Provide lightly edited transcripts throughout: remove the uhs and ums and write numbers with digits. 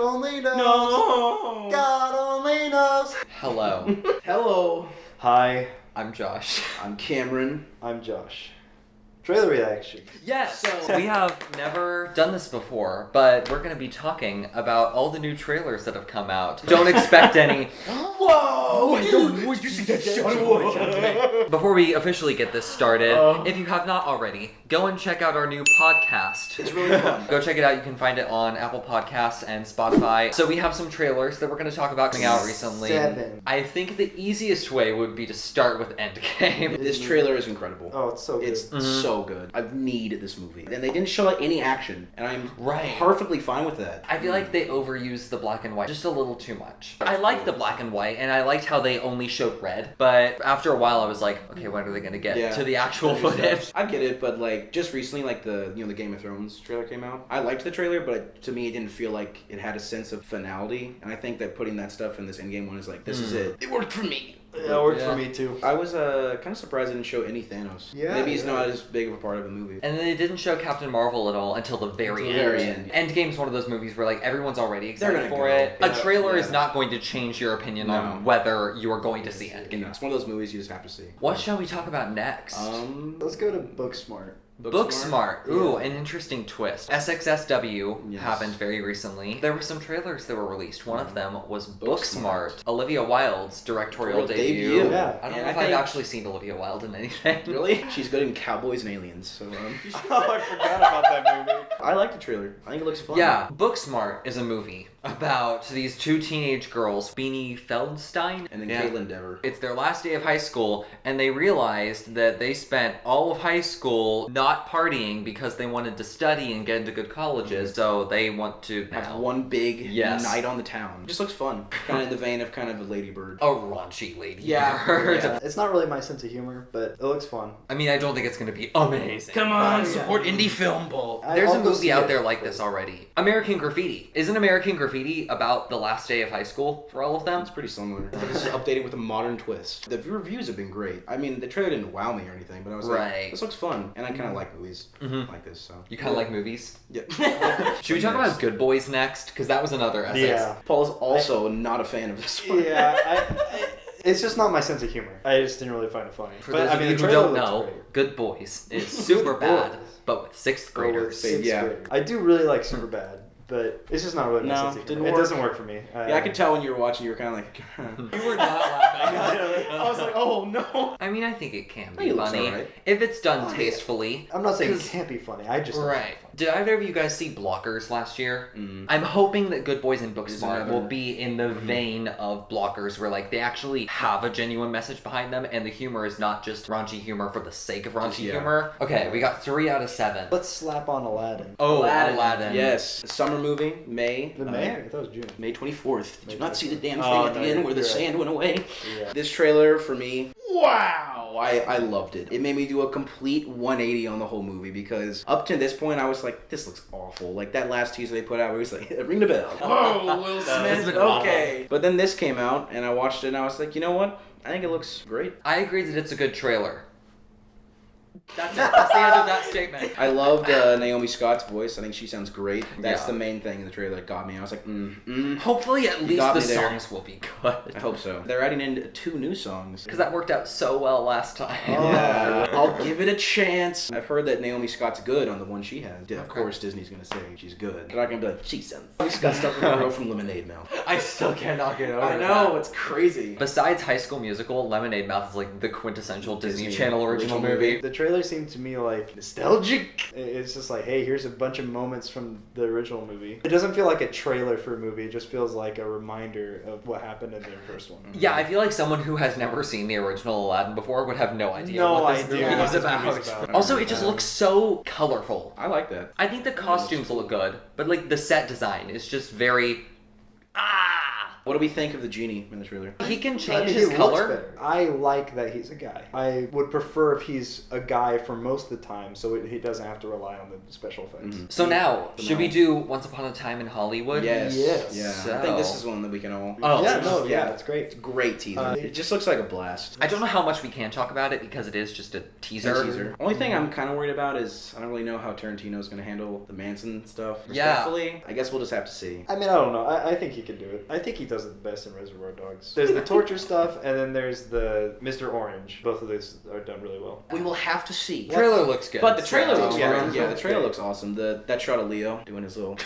only knows. No. God only knows. Hello. Hello. Hi, I'm Josh. I'm Cameron. I'm Josh. Trailer reaction. Yes! So, we have never done this before, but we're going to be talking about all the new trailers that have come out. Don't expect any. Whoa! Dude, you see that shot? Before we officially get this started, if you have not already, go and check out our new podcast. It's really fun. Go check it out. You can find it on Apple Podcasts and Spotify. So we have some trailers that we're going to talk about coming out recently. 7. I think the easiest way would be to start with Endgame. This trailer is incredible. Oh, it's so good. It's so good. I need this movie. And they didn't show any action, and I'm perfectly fine with that. I feel like they overused the black and white just a little too much. I like the black and white, and I liked how they only showed red, but after a while I was like, okay, when are they going to get to the actual footage? I get it, but like just recently, like the Game of Thrones trailer came out. I liked the trailer, but to me it didn't feel like it had a sense of finality, and I think that putting that stuff in this Endgame one is like, this is it. It worked for me. Yeah, it worked for me too. I was kind of surprised they didn't show any Thanos. Yeah, maybe he's not as big of a part of the movie. And they didn't show Captain Marvel at all until the very end. Endgame's one of those movies where like everyone's already excited for it. A trailer is not going to change your opinion on whether you are going to see Endgame. It's one of those movies you just have to see. What shall we talk about next? Let's go to Booksmart. Booksmart. Ooh, an interesting twist. SXSW happened very recently. There were some trailers that were released. One of them was Booksmart. Olivia Wilde's directorial debut. Yeah. I don't know if I've actually seen Olivia Wilde in anything. Really? She's good in Cowboys and Aliens. So, Oh, I forgot about that movie. I like the trailer. I think it looks fun. Yeah, Booksmart is a movie about these two teenage girls, Beanie Feldstein And then Caitlin Dever. It's their last day of high school, and they realized that they spent all of high school not partying because they wanted to study and get into good colleges, so they want to have one big night on the town. It just looks fun. Kind of in the vein of kind of a Lady Bird. A raunchy Lady Bird. Yeah. It's not really my sense of humor, but it looks fun. I mean, I don't think it's going to be amazing. Come on, support indie film, Bull. There's a movie out there like this already. American Graffiti. Isn't American Graffiti about the last day of high school for all of them? It's pretty similar. This is updated with a modern twist. The reviews have been great. I mean, the trailer didn't wow me or anything, but I was like, this looks fun. And I kind of like movies like this, so. You kind of like movies? Yeah. Should we talk about Good Boys next? Because that was another essay. Yeah. Paul is also not a fan of this one. Yeah, it's just not my sense of humor. I just didn't really find it funny. For those of you who don't know, Good Boys is super bad, but with 6th graders. I do really like Superbad, but it's just not really my sense of humor. It doesn't work for me. Yeah, I could tell when you were watching, you were kind of like... You were not laughing. I was like, oh no. I mean, I think it can be funny. If it's done tastefully. I'm not saying it can't be funny. I just... Right. Did either of you guys see Blockers last year? I'm hoping that Good Boys and Booksmart will be in the vein of Blockers, where like they actually have a genuine message behind them, and the humor is not just raunchy humor for the sake of raunchy humor. Okay, we got 3 out of 7. Let's slap on Aladdin. Oh, Aladdin. Yes. Summer movie, May. May? I thought it was June. May 24th. Did you not see the damn thing at the end where the sand went away? Yeah. This trailer, for me, wow! I loved it. It made me do a complete 180 on the whole movie, because up to this point, I was like, this looks awful. Like that last teaser they put out where he's like, ring the bell. Oh, Will Smith. Okay. But then this came out, and I watched it, and I was like, you know what? I think it looks great. I agree that it's a good trailer. That's it. That's the end of that statement. I loved Naomi Scott's voice. I think she sounds great. That's the main thing in the trailer that got me. I was like, Hopefully at least the songs will be good. I hope so. They're adding in 2 new songs. Because that worked out so well last time. Yeah. I'll give it a chance. I've heard that Naomi Scott's good on the one she had. Of course Disney's going to say she's good. They're not going to be like, she sounds... Naomi Scott's stuff with the girl from Lemonade Mouth. I still cannot get over I know, it's crazy. Besides High School Musical, Lemonade Mouth is like the quintessential Disney Channel original movie. The trailer seemed to me like nostalgic. It's just like, hey, here's a bunch of moments from the original movie. It doesn't feel like a trailer for a movie. It just feels like a reminder of what happened in the first one. Yeah, I feel like someone who has never seen the original Aladdin before would have no idea what this movie is about. Also, it just looks so colorful. I like that. I think the costumes look good, but like the set design is just very... What do we think of the genie in the trailer? He can I change mean, his he color. looks better. I like that he's a guy. I would prefer if he's a guy for most of the time, so he doesn't have to rely on the special effects. So now, So should we do Once Upon a Time in Hollywood? Yes. Yes. Yeah. So- I think this is one that we can all. Oh, Yeah, no, yeah, it's great. Great teaser. It just looks like a blast. I don't know how much we can talk about it because it is just a teaser. Only thing I'm kind of worried about is I don't really know how Tarantino's going to handle the Manson stuff. Yeah. Respectfully, I guess we'll just have to see. I mean, I don't know. I think he can do it. I think he does it the best in Reservoir Dogs. There's the torture stuff, and then there's the Mr. Orange. Both of those are done really well. We will have to see. Trailer looks good. But the trailer looks Yeah. great. Yeah, the trailer looks awesome. That shot of Leo doing his little.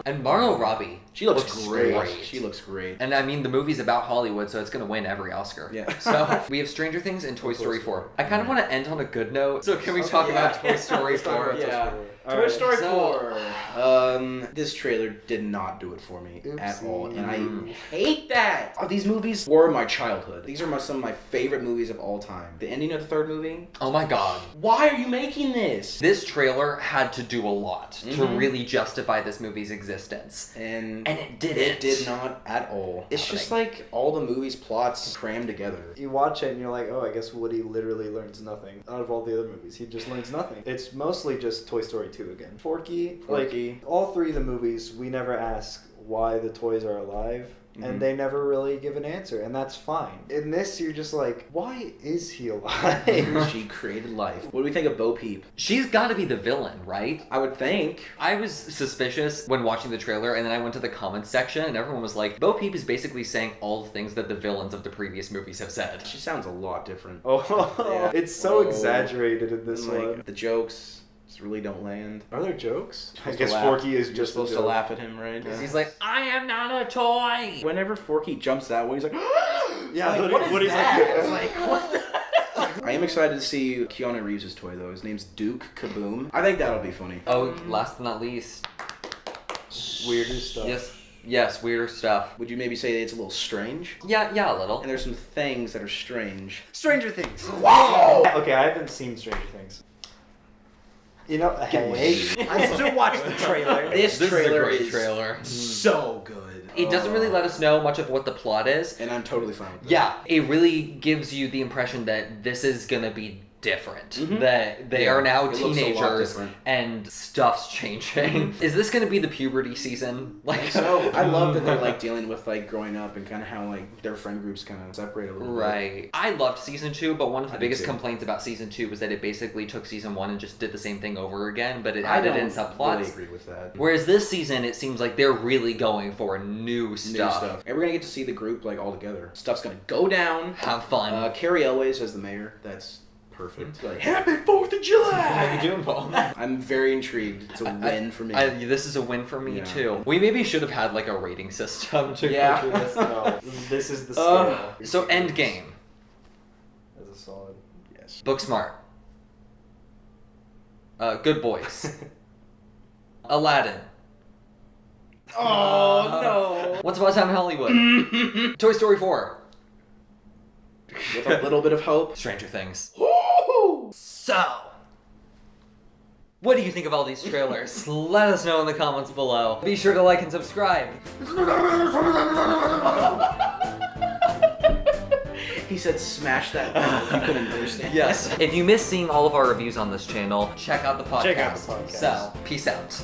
And Margot Robbie. She looks great. She looks great. And I mean, the movie's about Hollywood, so it's going to win every Oscar. Yeah. So we have Stranger Things and Toy Story 4. I kind of want to end on a good note. So can we talk yeah. about Toy Story Let's talk 4? about Toy Yeah. Story. Toy Alright. Story So- 4. This trailer did not do it for me at Oopsie. all, and I hate that. Oh, these movies were my childhood. These are some of my favorite movies of all time. The ending of the third movie. Oh my god. Why are you making this? This trailer had to do a lot to Mhm. really justify this movie's existence. And it didn't. It did not at all. It's just like all the movie's plots crammed together. You watch it and you're like, oh, I guess Woody literally learns nothing. Out of all the other movies, he just learns nothing. It's mostly just Toy Story 2 again. Forky. Like, all three of the movies, we never ask why the toys are alive. Mhm. And they never really give an answer, and that's fine. In this, you're just like, why is he alive? She created life. What do we think of Bo Peep? She's got to be the villain, right? I would think. I was suspicious when watching the trailer, and then I went to the comments section, and everyone was like, Bo Peep is basically saying all the things that the villains of the previous movies have said. She sounds a lot different. Oh, Yeah. it's so Oh. exaggerated in this Like, one. the jokes just really don't land. Are there jokes? I Supposed guess to laugh. Forky is You're just supposed a to joke. laugh at him, right? Because he's like, I am not a toy! Whenever Forky jumps that way, he's like, Yeah, like, what what is is Woody's that? like, It's like, what the- I am excited to see Keanu Reeves' toy, though. His name's Duke Kaboom. I think that'll be funny. Oh, last but not least, Weirder stuff. yes, weirder stuff. Would you maybe say it's a little strange? Yeah, a little. And there's some things that are strange. Stranger Things. Wow! Okay, I haven't seen Stranger Things. You know, hey, I still watch the trailer. This This trailer is a great is trailer. so good. It doesn't really let us know much of what the plot is. And I'm totally fine with that. Yeah, it really gives you the impression that this is gonna be different. Mhm. That they Yeah, are now it looks a lot teenagers different. and stuff's changing. Is this gonna be the puberty season? Like, So I love that they're like dealing with like growing up and kind of how like their friend groups kind of separate a little bit. right. I loved season 2, but one of the I did biggest too. complaints about season 2 was that it basically took season 1 and just did the same thing over again, but it I added don't in subplots. really agree with that. Whereas this season, it seems like they're really going for new stuff. New stuff. And we're gonna get to see the group like all together. Stuff's gonna go down. Have fun. Carrie Elways as the mayor. That's perfect. Like, Happy 4th of July! How you doing, Paul? I'm very intrigued. It's a win for me. This is a win for me Yeah. too. We maybe should have had like a rating system to Yeah. go through this. No, this is the scale. So Endgame, That's a solid. yes. Booksmart, Good Boys, Aladdin. Oh Once Upon a Time in Hollywood. Toy Story 4. With a little bit of hope. Stranger Things. Woo! So, what do you think of all these trailers? Let us know in the comments below. Be sure to like and subscribe. He said smash that bell if you couldn't understand. Yes. If you miss seeing all of our reviews on this channel, check out the podcast. Check out the podcast. So, peace out.